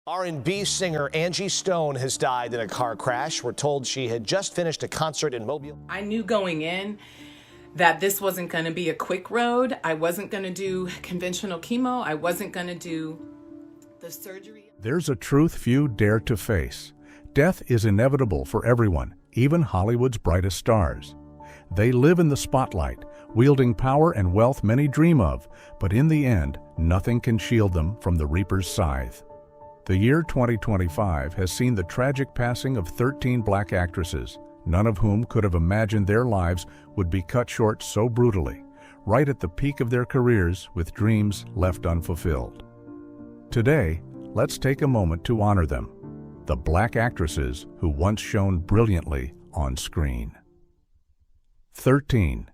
R&B singer Angie Stone has died in a car crash. We're told she had just finished a concert in Mobile. I knew going in that this wasn't going to be a quick road. I wasn't going to do conventional chemo. I wasn't going to do the surgery. There's a truth few dare to face. Death is inevitable for everyone, even Hollywood's brightest stars. They live in the spotlight, wielding power and wealth many dream of, but in the end, nothing can shield them from the reaper's scythe. The year 2025 has seen the tragic passing of 13 black actresses, none of whom could have imagined their lives would be cut short so brutally, right at the peak of their careers with dreams left unfulfilled. Today, let's take a moment to honor them, the black actresses who once shone brilliantly on screen. 13.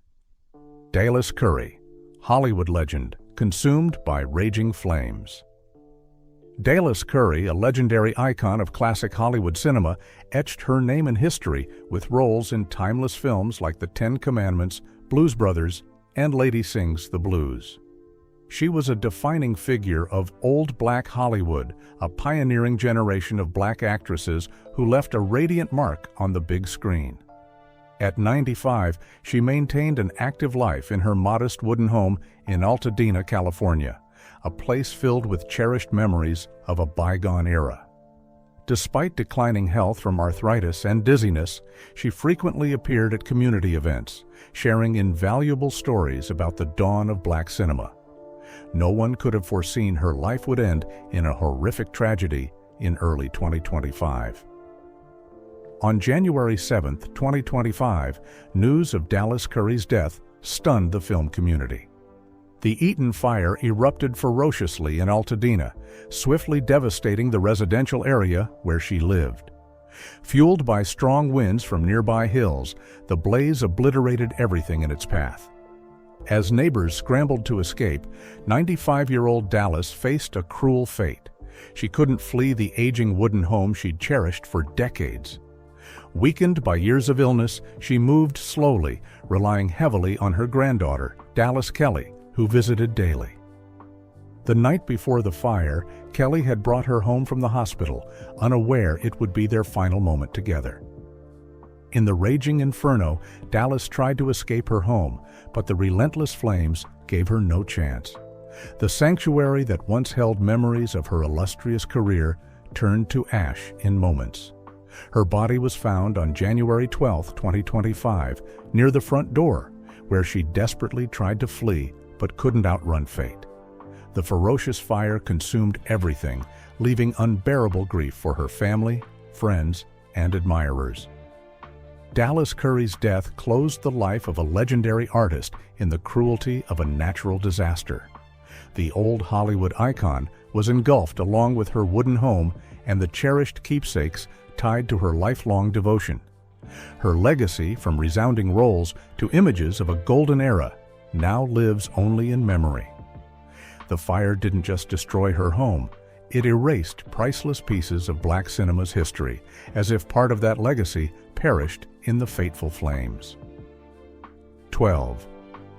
Dallas Curry, Hollywood legend, consumed by raging flames. Dallas Curry, a legendary icon of classic Hollywood cinema, etched her name in history with roles in timeless films like The Ten Commandments, Blues Brothers, and Lady Sings the Blues. She was a defining figure of old black Hollywood, a pioneering generation of black actresses who left a radiant mark on the big screen. At 95, she maintained an active life in her modest wooden home in Altadena, California, a place filled with cherished memories of a bygone era. Despite declining health from arthritis and dizziness, she frequently appeared at community events, sharing invaluable stories about the dawn of black cinema. No one could have foreseen her life would end in a horrific tragedy in early 2025. On January 7, 2025, news of Dallas Curry's death stunned the film community. The Eaton fire erupted ferociously in Altadena, swiftly devastating the residential area where she lived. Fueled by strong winds from nearby hills, the blaze obliterated everything in its path. As neighbors scrambled to escape, 95-year-old Dallas faced a cruel fate. She couldn't flee the aging wooden home she'd cherished for decades. Weakened by years of illness, she moved slowly, relying heavily on her granddaughter, Dallas Kelly, who visited daily. The night before the fire, Kelly had brought her home from the hospital, unaware it would be their final moment together. In the raging inferno, Dallas tried to escape her home, but the relentless flames gave her no chance. The sanctuary that once held memories of her illustrious career turned to ash in moments. Her body was found on January 12, 2025, near the front door, where she desperately tried to flee but couldn't outrun fate. The ferocious fire consumed everything, leaving unbearable grief for her family, friends, and admirers. Dallas Curry's death closed the life of a legendary artist in the cruelty of a natural disaster. The old Hollywood icon was engulfed along with her wooden home and the cherished keepsakes tied to her lifelong devotion. Her legacy, from resounding roles to images of a golden era, now lives only in memory. The fire didn't just destroy her home, it erased priceless pieces of black cinema's history, as if part of that legacy perished in the fateful flames. 12.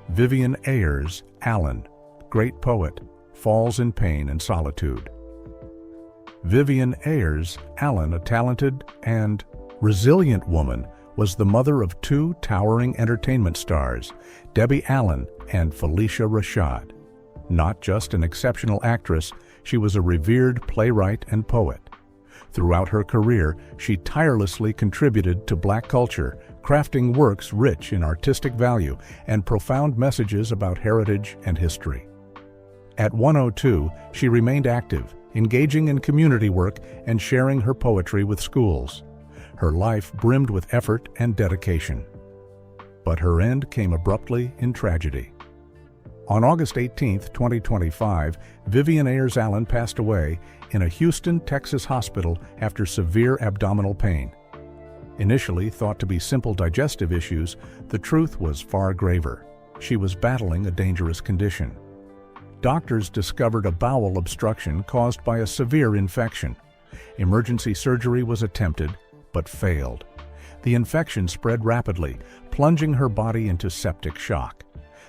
Vivien Ayers Allen, great poet, falls in pain and solitude. Vivien Ayers Allen, a talented and resilient woman, was the mother of two towering entertainment stars, Debbie Allen and Felicia Rashad. Not just an exceptional actress, she was a revered playwright and poet. Throughout her career, she tirelessly contributed to black culture, crafting works rich in artistic value and profound messages about heritage and history. At 102, she remained active, engaging in community work and sharing her poetry with schools. Her life brimmed with effort and dedication. But her end came abruptly in tragedy. On August 18, 2025, Vivien Ayers Allen passed away in a Houston, Texas hospital after severe abdominal pain. Initially thought to be simple digestive issues, the truth was far graver. She was battling a dangerous condition. Doctors discovered a bowel obstruction caused by a severe infection. Emergency surgery was attempted, but failed. The infection spread rapidly, plunging her body into septic shock.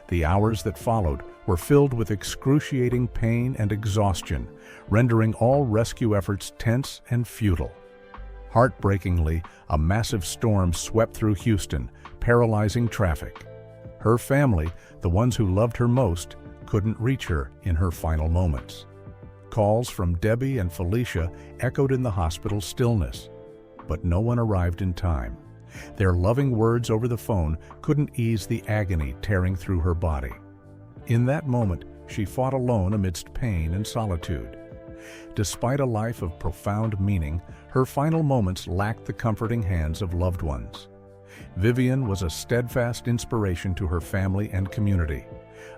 The hours that followed were filled with excruciating pain and exhaustion, rendering all rescue efforts tense and futile. Heartbreakingly, a massive storm swept through Houston, paralyzing traffic. Her family, the ones who loved her most, couldn't reach her in her final moments. Calls from Debbie and Felicia echoed in the hospital's stillness, but no one arrived in time. Their loving words over the phone couldn't ease the agony tearing through her body. In that moment, she fought alone amidst pain and solitude. Despite a life of profound meaning, her final moments lacked the comforting hands of loved ones. Vivien was a steadfast inspiration to her family and community,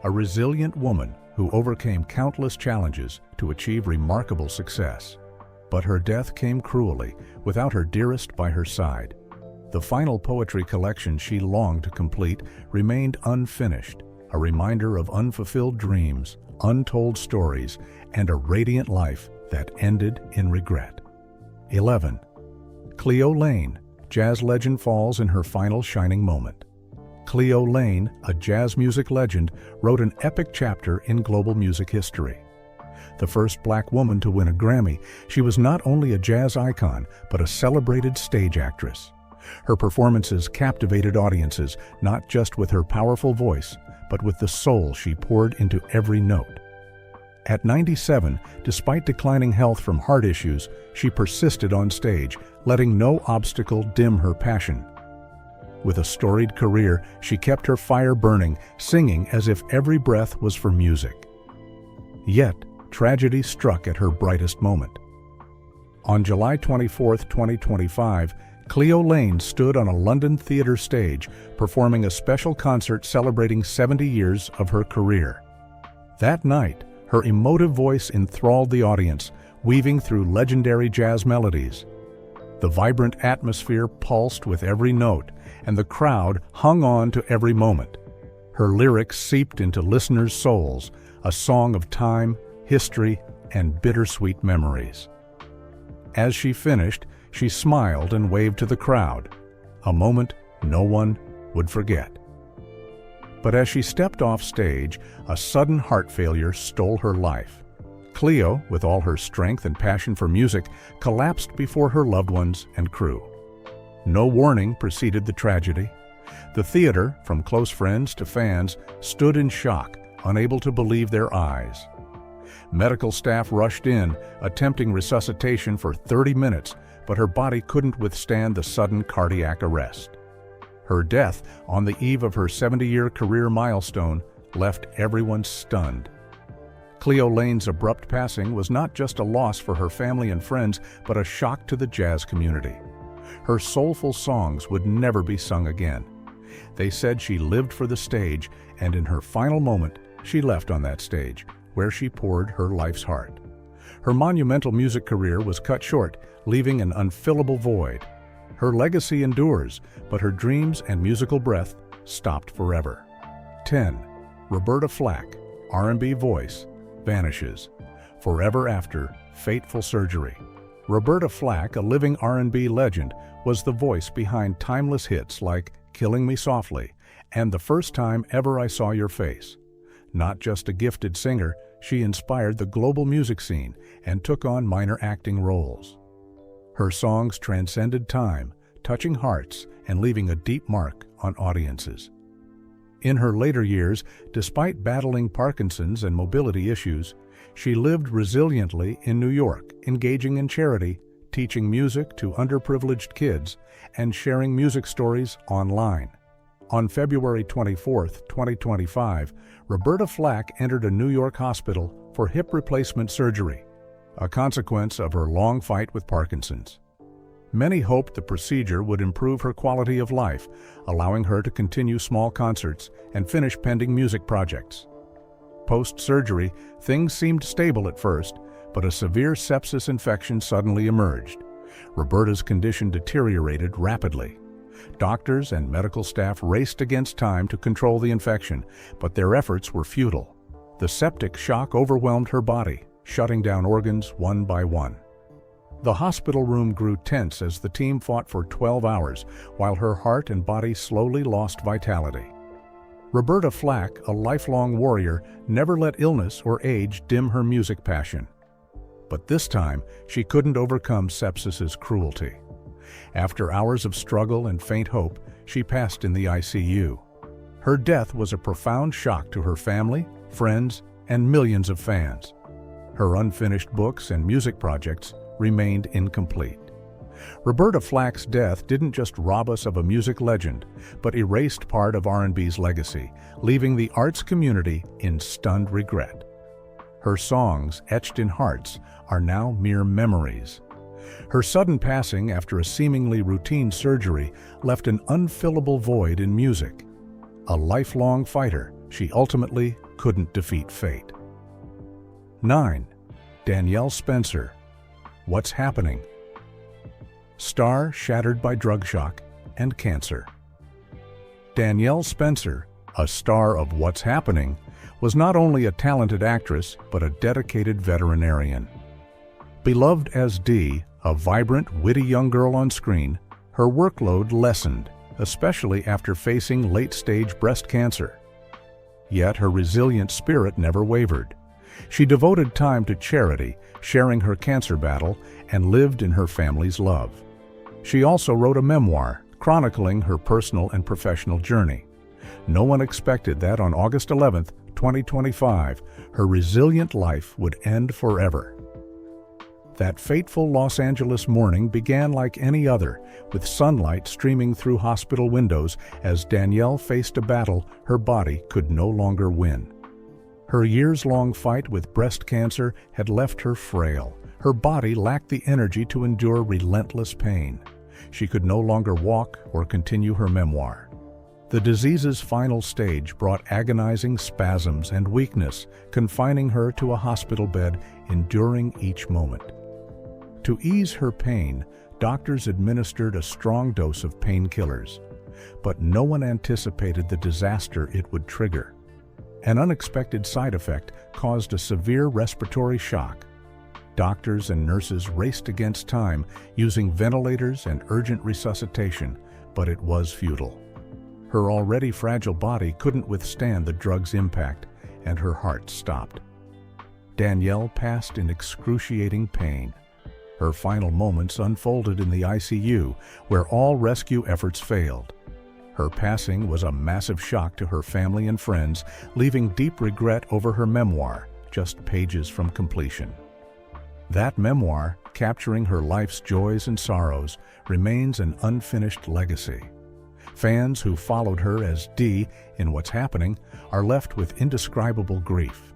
a resilient woman who overcame countless challenges to achieve remarkable success. But her death came cruelly, without her dearest by her side. The final poetry collection she longed to complete remained unfinished, a reminder of unfulfilled dreams, untold stories, and a radiant life that ended in regret. 11. Cleo Lane, jazz legend, falls in her final shining moment. Cleo Lane, a jazz music legend, wrote an epic chapter in global music history. The first Black woman to win a Grammy, she was not only a jazz icon, but a celebrated stage actress. Her performances captivated audiences, not just with her powerful voice, but with the soul she poured into every note. At 97, despite declining health from heart issues, she persisted on stage, letting no obstacle dim her passion. With a storied career, she kept her fire burning, singing as if every breath was for music. Yet, tragedy struck at her brightest moment. On July 24, 2025, Cleo Lane stood on a London theatre stage, performing a special concert celebrating 70 years of her career. That night, her emotive voice enthralled the audience, weaving through legendary jazz melodies. The vibrant atmosphere pulsed with every note, and the crowd hung on to every moment. Her lyrics seeped into listeners' souls, a song of time, history, and bittersweet memories. As she finished, she smiled and waved to the crowd, a moment no one would forget. But as she stepped off stage, a sudden heart failure stole her life. Cleo, with all her strength and passion for music, collapsed before her loved ones and crew. No warning preceded the tragedy. The theater, from close friends to fans, stood in shock, unable to believe their eyes. Medical staff rushed in, attempting resuscitation for 30 minutes, but her body couldn't withstand the sudden cardiac arrest. Her death, on the eve of her 70-year career milestone, left everyone stunned. Cleo Lane's abrupt passing was not just a loss for her family and friends, but a shock to the jazz community. Her soulful songs would never be sung again. They said she lived for the stage, and in her final moment, she left on that stage, where she poured her life's heart. Her monumental music career was cut short, leaving an unfillable void. Her legacy endures, but her dreams and musical breath stopped forever. 10. Roberta Flack, R&B voice, vanishes. Forever after fateful surgery. Roberta Flack, a living R&B legend, was the voice behind timeless hits like Killing Me Softly and The First Time Ever I Saw Your Face. Not just a gifted singer, she inspired the global music scene and took on minor acting roles. Her songs transcended time, touching hearts and leaving a deep mark on audiences. In her later years, despite battling Parkinson's and mobility issues, she lived resiliently in New York, engaging in charity, teaching music to underprivileged kids, and sharing music stories online. On February 24, 2025, Roberta Flack entered a New York hospital for hip replacement surgery, a consequence of her long fight with Parkinson's. Many hoped the procedure would improve her quality of life, allowing her to continue small concerts and finish pending music projects. Post-surgery, things seemed stable at first, but a severe sepsis infection suddenly emerged. Roberta's condition deteriorated rapidly. Doctors and medical staff raced against time to control the infection, but their efforts were futile. The septic shock overwhelmed her body, shutting down organs one by one. The hospital room grew tense as the team fought for 12 hours, while her heart and body slowly lost vitality. Roberta Flack, a lifelong warrior, never let illness or age dim her music passion. But this time, she couldn't overcome sepsis's cruelty. After hours of struggle and faint hope, she passed in the ICU. Her death was a profound shock to her family, friends, and millions of fans. Her unfinished books and music projects remained incomplete. Roberta Flack's death didn't just rob us of a music legend, but erased part of R&B's legacy, leaving the arts community in stunned regret. Her songs, etched in hearts, are now mere memories. Her sudden passing after a seemingly routine surgery left an unfillable void in music. A lifelong fighter, she ultimately couldn't defeat fate. 9. Danielle Spencer. What's Happening? Star shattered by drug shock and cancer. Danielle Spencer, a star of What's Happening, was not only a talented actress but a dedicated veterinarian. Beloved as Dee, a vibrant, witty young girl on screen, her workload lessened, especially after facing late-stage breast cancer. Yet her resilient spirit never wavered. She devoted time to charity, sharing her cancer battle, and lived in her family's love. She also wrote a memoir, chronicling her personal and professional journey. No one expected that on August 11, 2025, her resilient life would end forever. That fateful Los Angeles morning began like any other, with sunlight streaming through hospital windows as Danielle faced a battle her body could no longer win. Her years-long fight with breast cancer had left her frail. Her body lacked the energy to endure relentless pain. She could no longer walk or continue her memoir. The disease's final stage brought agonizing spasms and weakness, confining her to a hospital bed, enduring each moment. To ease her pain, doctors administered a strong dose of painkillers, but no one anticipated the disaster it would trigger. An unexpected side effect caused a severe respiratory shock. Doctors and nurses raced against time, using ventilators and urgent resuscitation, but it was futile. Her already fragile body couldn't withstand the drug's impact, and her heart stopped. Danielle passed in excruciating pain. Her final moments unfolded in the ICU, where all rescue efforts failed. Her passing was a massive shock to her family and friends, leaving deep regret over her memoir, just pages from completion. That memoir, capturing her life's joys and sorrows, remains an unfinished legacy. Fans who followed her as Dee in What's Happening are left with indescribable grief.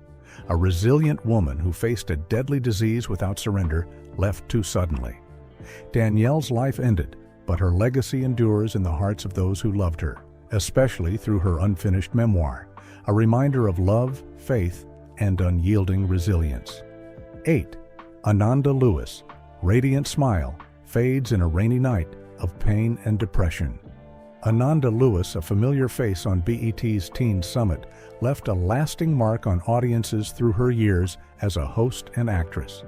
A resilient woman who faced a deadly disease without surrender, left too suddenly. Danielle's life ended, but her legacy endures in the hearts of those who loved her, especially through her unfinished memoir, a reminder of love, faith, and unyielding resilience. 8. Ananda Lewis, Radiant Smile, fades in a rainy night of pain and depression. Ananda Lewis, a familiar face on BET's Teen Summit, left a lasting mark on audiences through her years as a host and actress.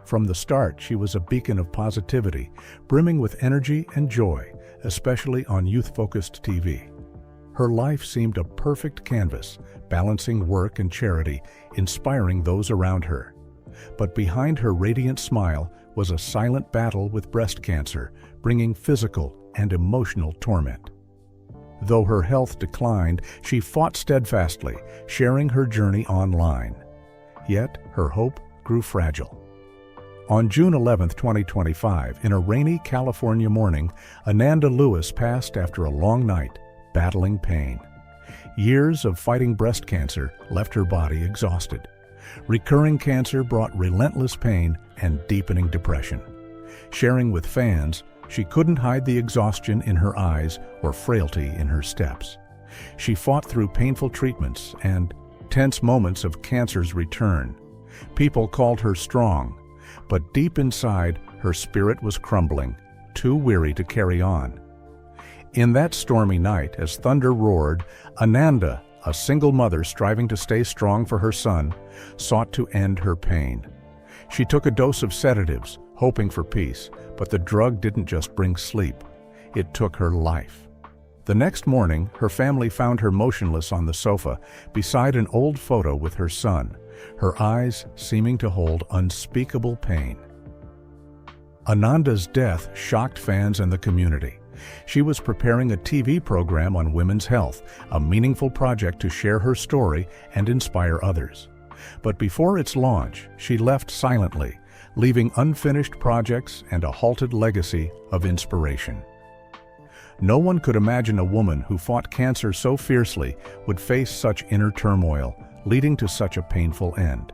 From the start, she was a beacon of positivity, brimming with energy and joy, especially on youth-focused TV. Her life seemed a perfect canvas, balancing work and charity, inspiring those around her. But behind her radiant smile was a silent battle with breast cancer, bringing physical and emotional torment. Though her health declined, she fought steadfastly, sharing her journey online. Yet, her hope grew fragile. On June 11, 2025, in a rainy California morning, Ananda Lewis passed after a long night, battling pain. Years of fighting breast cancer left her body exhausted. Recurring cancer brought relentless pain and deepening depression. Sharing with fans, she couldn't hide the exhaustion in her eyes or frailty in her steps. She fought through painful treatments and tense moments of cancer's return. People called her strong, but deep inside, her spirit was crumbling, too weary to carry on. In that stormy night, as thunder roared, Ananda, a single mother striving to stay strong for her son, sought to end her pain. She took a dose of sedatives, hoping for peace, but the drug didn't just bring sleep, it took her life. The next morning, her family found her motionless on the sofa beside an old photo with her son, her eyes seeming to hold unspeakable pain. Ananda's death shocked fans and the community. She was preparing a TV program on women's health, a meaningful project to share her story and inspire others. But before its launch, she left silently, leaving unfinished projects and a halted legacy of inspiration. No one could imagine a woman who fought cancer so fiercely would face such inner turmoil, leading to such a painful end.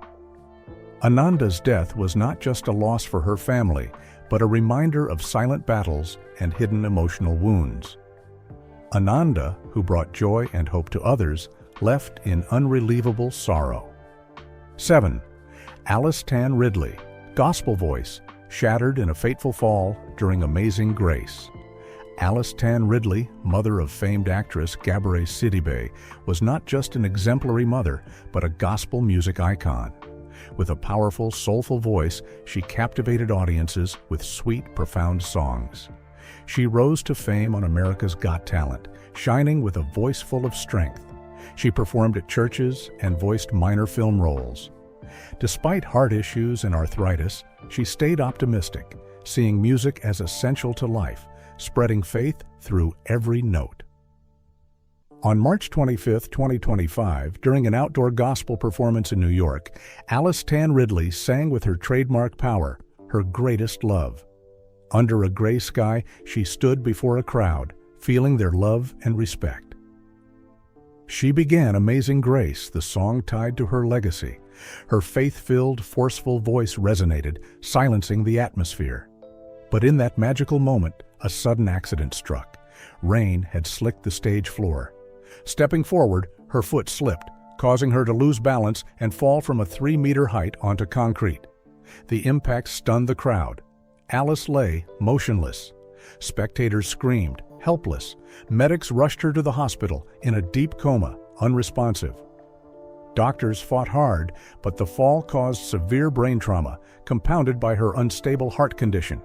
Ananda's death was not just a loss for her family, but a reminder of silent battles and hidden emotional wounds. Ananda, who brought joy and hope to others, left in unrelievable sorrow. 7. Alice Tan Ridley, gospel voice, shattered in a fateful fall during Amazing Grace. Alice Tan Ridley, mother of famed actress Gabourey Sidibe, was not just an exemplary mother, but a gospel music icon. With a powerful, soulful voice, she captivated audiences with sweet, profound songs. She rose to fame on America's Got Talent, shining with a voice full of strength. She performed at churches and voiced minor film roles. Despite heart issues and arthritis, she stayed optimistic, seeing music as essential to life, spreading faith through every note. On March 25, 2025, during an outdoor gospel performance in New York, Alice Tan Ridley sang with her trademark power, her greatest love. Under a gray sky, she stood before a crowd, feeling their love and respect. She began Amazing Grace, the song tied to her legacy. Her faith-filled, forceful voice resonated, silencing the atmosphere. But in that magical moment, a sudden accident struck. Rain had slicked the stage floor. Stepping forward, her foot slipped, causing her to lose balance and fall from a 3-meter height onto concrete. The impact stunned the crowd. Alice lay motionless. Spectators screamed, helpless. Medics rushed her to the hospital in a deep coma, unresponsive. Doctors fought hard, but the fall caused severe brain trauma, compounded by her unstable heart condition.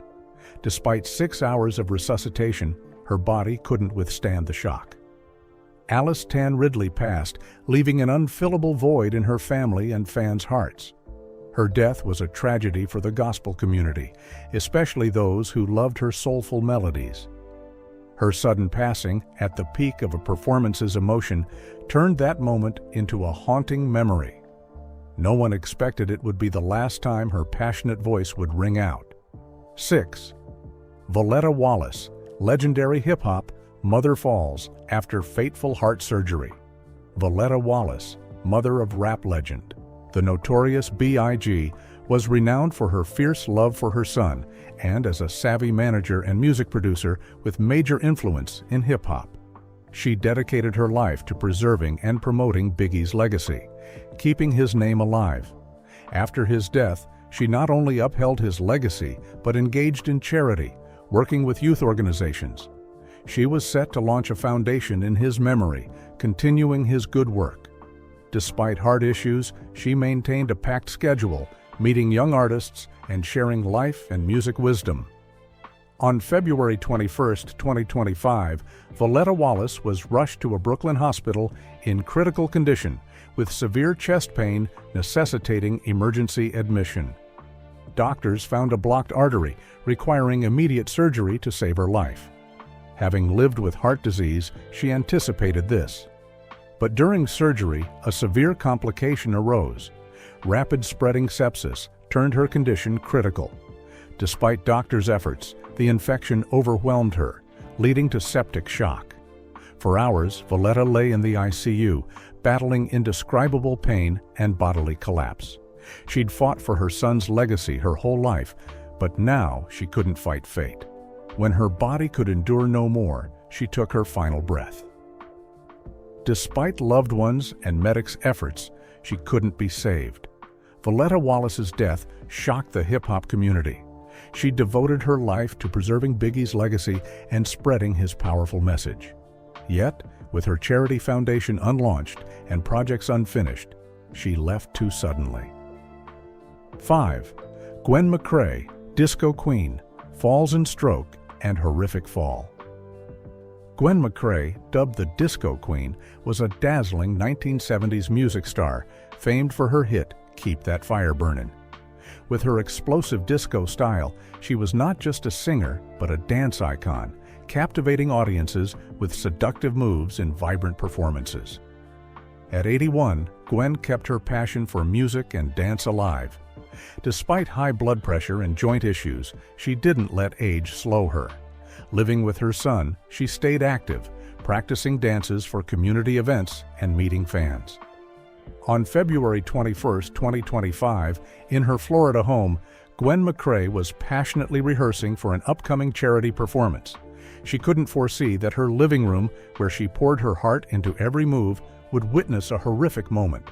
Despite 6 hours of resuscitation, her body couldn't withstand the shock. Alice Tan Ridley passed, leaving an unfillable void in her family and fans' hearts. Her death was a tragedy for the gospel community, especially those who loved her soulful melodies. Her sudden passing, at the peak of a performance's emotion, turned that moment into a haunting memory. No one expected it would be the last time her passionate voice would ring out. 6. Valetta Wallace, legendary hip-hop, mother falls after fateful heart surgery. Valetta Wallace, mother of rap legend, the notorious B.I.G., was renowned for her fierce love for her son and as a savvy manager and music producer with major influence in hip-hop. She dedicated her life to preserving and promoting Biggie's legacy, keeping his name alive. After his death, she not only upheld his legacy, but engaged in charity, working with youth organizations. She was set to launch a foundation in his memory, continuing his good work. Despite heart issues, she maintained a packed schedule, meeting young artists and sharing life and music wisdom. On February 21, 2025, Valetta Wallace was rushed to a Brooklyn hospital in critical condition, with severe chest pain necessitating emergency admission. Doctors found a blocked artery, requiring immediate surgery to save her life. Having lived with heart disease, she anticipated this. But during surgery, a severe complication arose. Rapid spreading sepsis turned her condition critical. Despite doctors' efforts, the infection overwhelmed her, leading to septic shock. For hours, Valetta lay in the ICU, battling indescribable pain and bodily collapse. She'd fought for her son's legacy her whole life, but now she couldn't fight fate. When her body could endure no more, she took her final breath. Despite loved ones and medics' efforts, she couldn't be saved. Valetta Wallace's death shocked the hip-hop community. She devoted her life to preserving Biggie's legacy and spreading his powerful message. Yet, with her charity foundation unlaunched and projects unfinished, she left too suddenly. 5. Gwen McCrae, disco queen, falls in stroke and horrific fall. Gwen McCrae, dubbed the Disco Queen, was a dazzling 1970s music star, famed for her hit, Keep That Fire Burnin'. With her explosive disco style, she was not just a singer, but a dance icon, captivating audiences with seductive moves and vibrant performances. At 81, Gwen kept her passion for music and dance alive. Despite high blood pressure and joint issues, she didn't let age slow her. Living with her son, she stayed active, practicing dances for community events and meeting fans. On February 21, 2025, in her Florida home, Gwen McCrae was passionately rehearsing for an upcoming charity performance. She couldn't foresee that her living room, where she poured her heart into every move, would witness a horrific moment.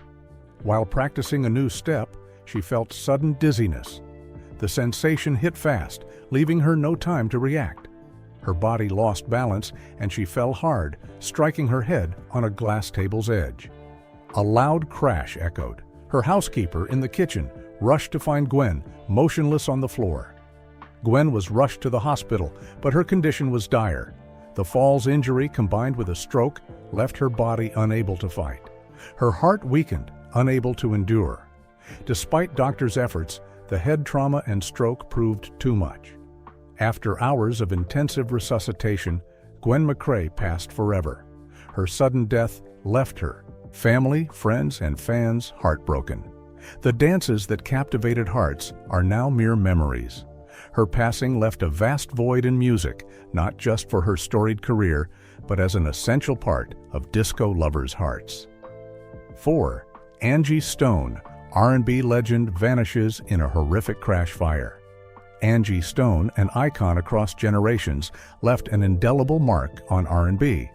While practicing a new step, she felt sudden dizziness. The sensation hit fast, leaving her no time to react. Her body lost balance and she fell hard, striking her head on a glass table's edge. A loud crash echoed. Her housekeeper in the kitchen rushed to find Gwen, motionless on the floor. Gwen was rushed to the hospital, but her condition was dire. The fall's injury, combined with a stroke, left her body unable to fight. Her heart weakened, unable to endure. Despite doctors' efforts, the head trauma and stroke proved too much. After hours of intensive resuscitation, Gwen McCrae passed forever. Her sudden death left her, family, friends, and fans heartbroken. The dances that captivated hearts are now mere memories. Her passing left a vast void in music, not just for her storied career, but as an essential part of disco lovers' hearts. 4. Angie Stone, R&B legend, vanishes in a horrific crash fire. Angie Stone, an icon across generations, left an indelible mark on R&B.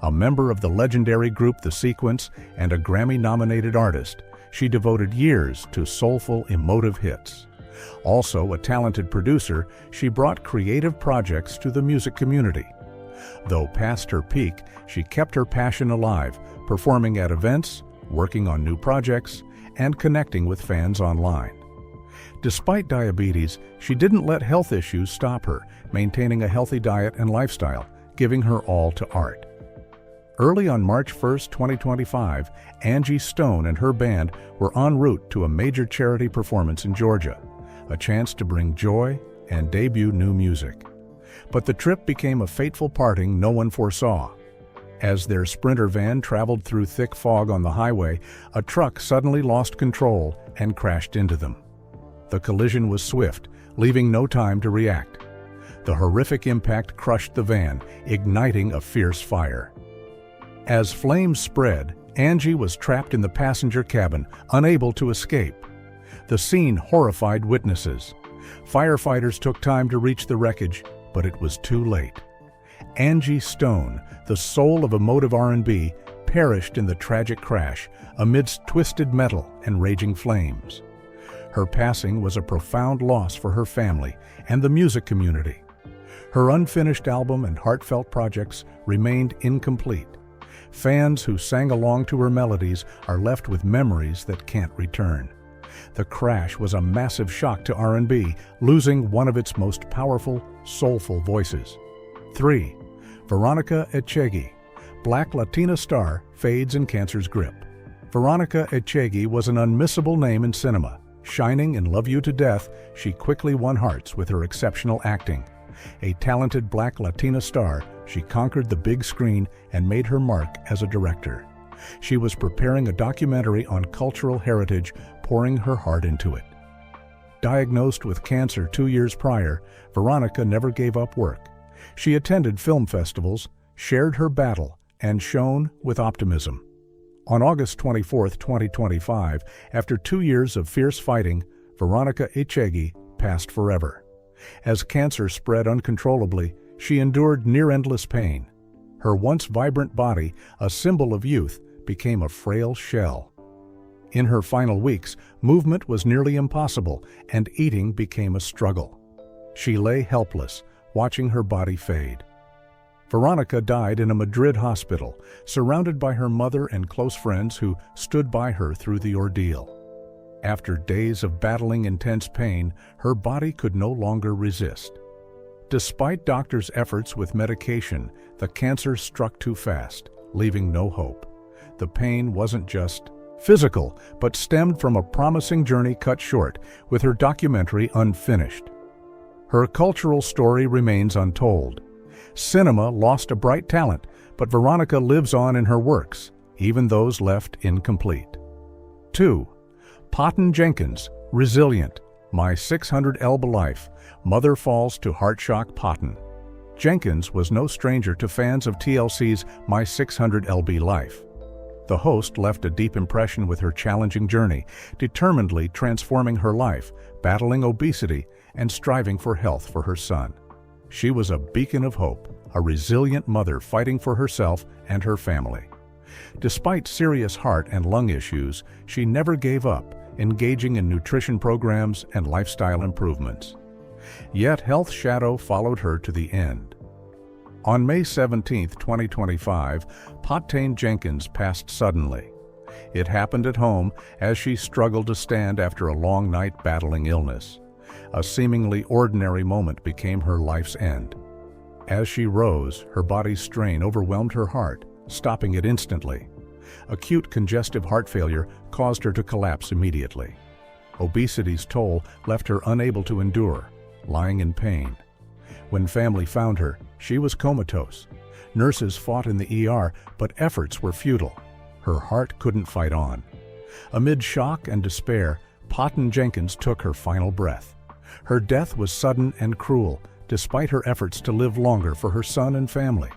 A member of the legendary group The Sequence and a Grammy-nominated artist, she devoted years to soulful, emotive hits. Also a talented producer, she brought creative projects to the music community. Though past her peak, she kept her passion alive, performing at events, working on new projects, and connecting with fans online. Despite diabetes, she didn't let health issues stop her, maintaining a healthy diet and lifestyle, giving her all to art. Early on March 1, 2025, Angie Stone and her band were en route to a major charity performance in Georgia, a chance to bring joy and debut new music. But the trip became a fateful parting no one foresaw. As their Sprinter van traveled through thick fog on the highway, a truck suddenly lost control and crashed into them. The collision was swift, leaving no time to react. The horrific impact crushed the van, igniting a fierce fire. As flames spread, Angie was trapped in the passenger cabin, unable to escape. The scene horrified witnesses. Firefighters took time to reach the wreckage, but it was too late. Angie Stone, the soul of emotive R&B, perished in the tragic crash amidst twisted metal and raging flames. Her passing was a profound loss for her family and the music community. Her unfinished album and heartfelt projects remained incomplete. Fans who sang along to her melodies are left with memories that can't return. The crash was a massive shock to R&B, losing one of its most powerful, soulful voices. 3. Veronica Echi, Black Latina star, fades in cancer's grip. Veronica Echi was an unmissable name in cinema. Shining in Love You to Death, she quickly won hearts with her exceptional acting. A talented Black Latina star, she conquered the big screen and made her mark as a director. She was preparing a documentary on cultural heritage, pouring her heart into it. Diagnosed with cancer 2 years prior, Veronica never gave up work. She attended film festivals, shared her battle, and shone with optimism. On August 24, 2025, after 2 years of fierce fighting, Veronica Echi passed forever. As cancer spread uncontrollably, she endured near-endless pain. Her once vibrant body, a symbol of youth, became a frail shell. In her final weeks, movement was nearly impossible, and eating became a struggle. She lay helpless, watching her body fade. Veronica died in a Madrid hospital, surrounded by her mother and close friends who stood by her through the ordeal. After days of battling intense pain, her body could no longer resist. despite doctors' efforts with medication, the cancer struck too fast, leaving no hope. The pain wasn't just physical, but stemmed from a promising journey cut short, with her documentary unfinished. Her cultural story remains untold. Cinema lost a bright talent, but Veronica lives on in her works, even those left incomplete. 2. Potton Jenkins, Resilient, My 600 lb Life, Mother Falls to Heart Shock Potton. Jenkins was no stranger to fans of TLC's My 600 lb Life. The host left a deep impression with her challenging journey, determinedly transforming her life, battling obesity, and striving for health for her son. She was a beacon of hope, a resilient mother fighting for herself and her family. Despite serious heart and lung issues, she never gave up, engaging in nutrition programs and lifestyle improvements. Yet health shadow followed her to the end. On May 17, 2025, Potton Jenkins passed suddenly. It happened at home as she struggled to stand after a long night battling illness. A seemingly ordinary moment became her life's end. As she rose, her body's strain overwhelmed her heart, stopping it instantly. Acute congestive heart failure caused her to collapse immediately. Obesity's toll left her unable to endure, lying in pain. When family found her, she was comatose. Nurses fought in the ER, but efforts were futile. Her heart couldn't fight on. Amid shock and despair, Potton Jenkins took her final breath. Her death was sudden and cruel, despite her efforts to live longer for her son and family.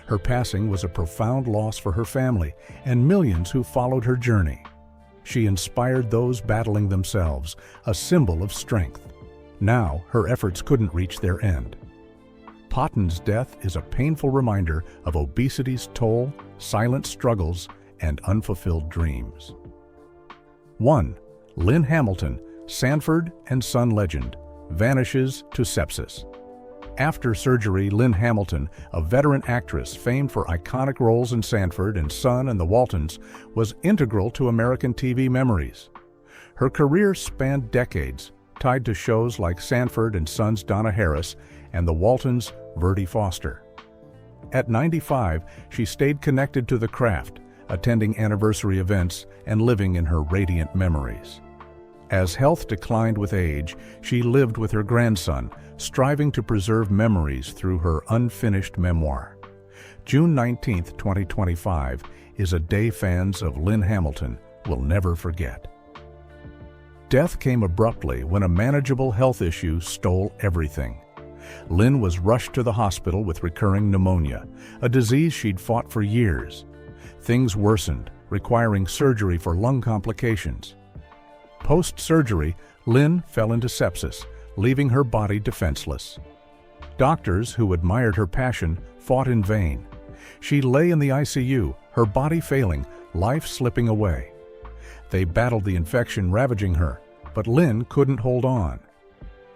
Her passing was a profound loss for her family and millions who followed her journey. She inspired those battling themselves, a symbol of strength. Now, her efforts couldn't reach their end. Potton's death is a painful reminder of obesity's toll, silent struggles, and unfulfilled dreams. 1. Lynn Hamilton, Sanford and Son legend, vanishes to sepsis. After surgery, Lynn Hamilton, a veteran actress famed for iconic roles in Sanford and Son and the Waltons, was integral to American TV memories. Her career spanned decades, tied to shows like Sanford and Son's Donna Harris and the Waltons' Verdi Foster. At 95, she stayed connected to the craft, attending anniversary events and living in her radiant memories. As health declined with age, she lived with her grandson, striving to preserve memories through her unfinished memoir. June 19, 2025, is a day fans of Lynn Hamilton will never forget. Death came abruptly when a manageable health issue stole everything. Lynn was rushed to the hospital with recurring pneumonia, a disease she'd fought for years. Things worsened, requiring surgery for lung complications. Post-surgery, Lynn fell into sepsis, leaving her body defenseless. Doctors who admired her passion fought in vain. She lay in the ICU, her body failing, life slipping away. They battled the infection ravaging her, but Lynn couldn't hold on.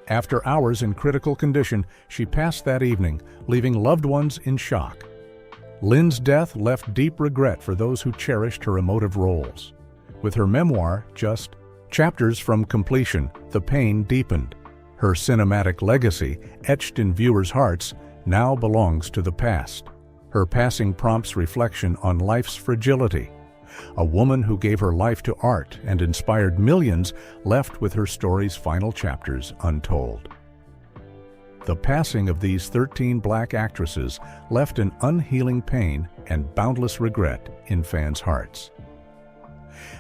After hours in critical condition, she passed that evening, leaving loved ones in shock. Lynn's death left deep regret for those who cherished her emotive roles. With her memoir just chapters from completion, the pain deepened. Her cinematic legacy, etched in viewers' hearts, now belongs to the past. Her passing prompts reflection on life's fragility. A woman who gave her life to art and inspired millions left with her story's final chapters untold. The passing of these 13 Black actresses left an unhealing pain and boundless regret in fans' hearts.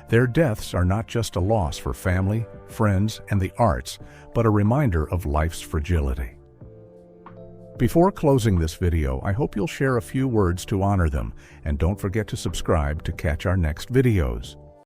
Their deaths are not just a loss for family, friends, and the arts, but a reminder of life's fragility. Before closing this video, I hope you'll share a few words to honor them, and don't forget to subscribe to catch our next videos.